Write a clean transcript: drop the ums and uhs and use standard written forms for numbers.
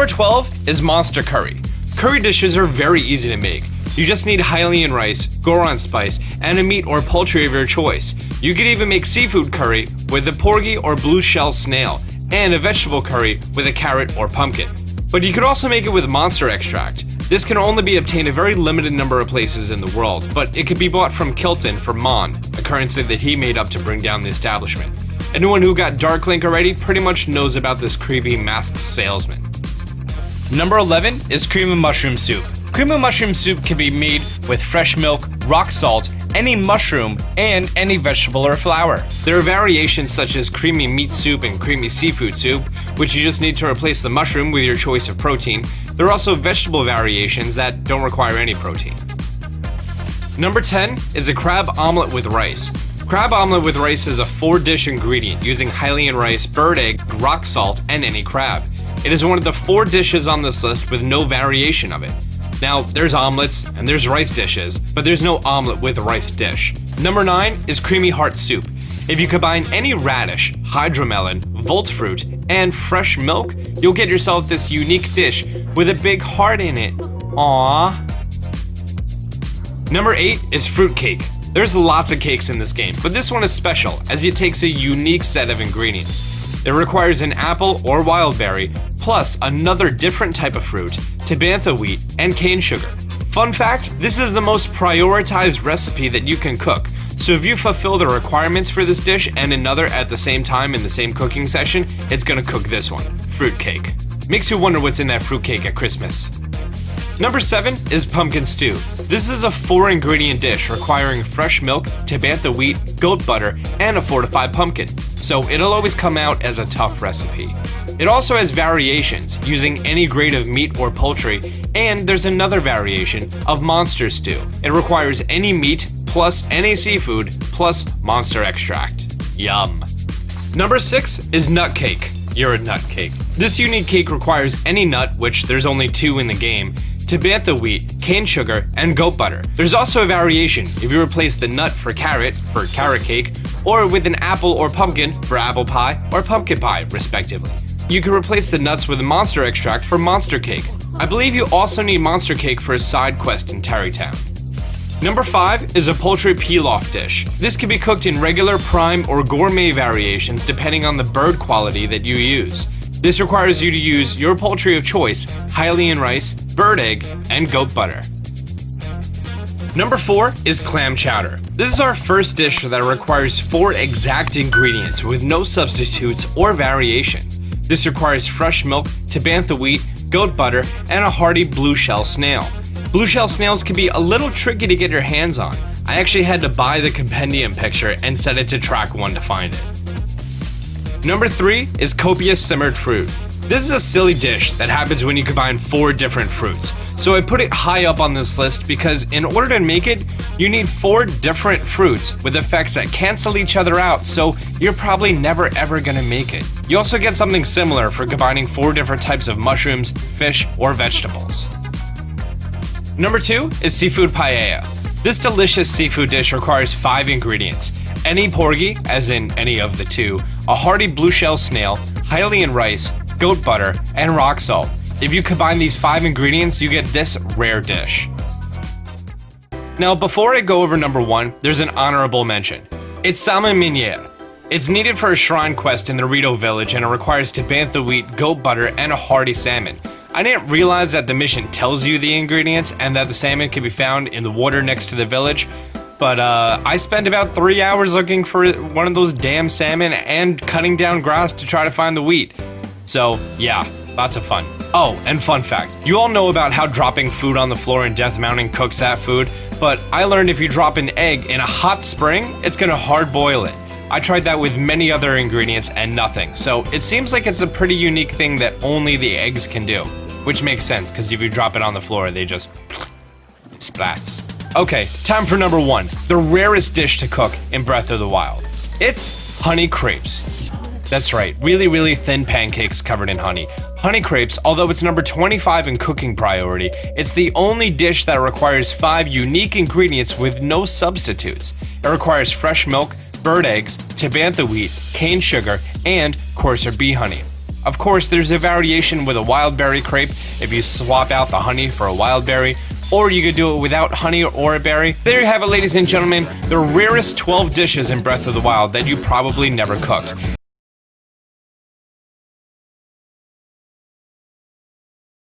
Number 12 is monster curry. Curry dishes are very easy to make. You just need Hylian rice, Goron spice, and a meat or poultry of your choice. You could even make seafood curry with a porgy or blue shell snail, and a vegetable curry with a carrot or pumpkin. But you could also make it with monster extract. This can only be obtained a very limited number of places in the world, but it could be bought from Kilton for Mon, a currency that he made up to bring down the establishment. Anyone who got Dark Link already pretty much knows about this creepy masked salesman. Number 11 is cream of mushroom soup. Cream of mushroom soup can be made with fresh milk, rock salt, any mushroom, and any vegetable or flour. There are variations such as creamy meat soup and creamy seafood soup, which you just need to replace the mushroom with your choice of protein. There are also vegetable variations that don't require any protein. Number 10 is a crab omelet with rice. Crab omelet with rice is a 4-dish ingredient using Hylian rice, bird egg, rock salt, and any crab. It is one of the 4 dishes on this list with no variation of it. Now, there's omelets and there's rice dishes, but there's no omelet with a rice dish. Number 9 is creamy heart soup. If you combine any radish, hydromelon, volt fruit, and fresh milk, you'll get yourself this unique dish with a big heart in it. Aww. Number 8 is fruit cake. There's lots of cakes in this game, but this one is special as it takes a unique set of ingredients. It requires an apple or wild berry, plus another different type of fruit, tabantha wheat, and cane sugar. Fun fact, this is the most prioritized recipe that you can cook, so if you fulfill the requirements for this dish and another at the same time in the same cooking session, it's gonna cook this one, fruit cake. Makes you wonder what's in that fruit cake at Christmas. Number 7 is pumpkin stew. This is a 4-ingredient dish requiring fresh milk, tabantha wheat, goat butter, and a fortified pumpkin, so it'll always come out as a tough recipe. It also has variations using any grade of meat or poultry, and there's another variation of monster stew. It requires any meat plus any seafood plus monster extract. Yum. Number 6 is nut cake. You're a nut cake. This unique cake requires any nut, which there's only 2 in the game, tabantha wheat, cane sugar, and goat butter. There's also a variation if you replace the nut for carrot cake, or with an apple or pumpkin for apple pie or pumpkin pie, respectively. You can replace the nuts with a monster extract for monster cake. I believe you also need monster cake for a side quest in Tarrytown. Number 5 is a poultry pilaf dish. This can be cooked in regular, prime, or gourmet variations depending on the bird quality that you use. This requires you to use your poultry of choice, Hylian rice, bird egg, and goat butter. Number 4 is clam chowder. This is our first dish that requires 4 exact ingredients with no substitutes or variations. This requires fresh milk, tabantha wheat, goat butter, and a hearty blue shell snail. Blue shell snails can be a little tricky to get your hands on. I actually had to buy the compendium picture and set it to track 1 to find it. Number 3 is copious simmered fruit. This is a silly dish that happens when you combine 4 different fruits. So I put it high up on this list because in order to make it, you need 4 different fruits with effects that cancel each other out, so you're probably never ever gonna make it. You also get something similar for combining 4 different types of mushrooms, fish, or vegetables. Number 2 is seafood paella. This delicious seafood dish requires 5 ingredients. Any porgy, as in any of the 2, a hearty blue shell snail, Hylian rice, goat butter, and rock salt. If you combine these 5 ingredients, you get this rare dish. Now, before I go over number 1, there's an honorable mention. It's salmon miniere. It's needed for a shrine quest in the Rito village, and it requires tabantha wheat, goat butter, and a hearty salmon. I didn't realize that the mission tells you the ingredients and that the salmon can be found in the water next to the village, but I spent about 3 hours looking for one of those damn salmon and cutting down grass to try to find the wheat. So yeah, lots of fun. Oh, and fun fact, you all know about how dropping food on the floor in Death Mountain cooks that food, but I learned if you drop an egg in a hot spring, it's gonna hard boil it. I tried that with many other ingredients and nothing, so it seems like it's a pretty unique thing that only the eggs can do. Which makes sense, because if you drop it on the floor, they just splats. Okay, time for number 1, the rarest dish to cook in Breath of the Wild. It's honey crepes. That's right, really, really thin pancakes covered in honey. Honey crepes, although it's number 25 in cooking priority, it's the only dish that requires 5 unique ingredients with no substitutes. It requires fresh milk, bird eggs, tabantha wheat, cane sugar, and coarser bee honey. Of course, there's a variation with a wild berry crepe if you swap out the honey for a wild berry, or you could do it without honey or a berry. There you have it, ladies and gentlemen, the rarest 12 dishes in Breath of the Wild that you probably never cooked.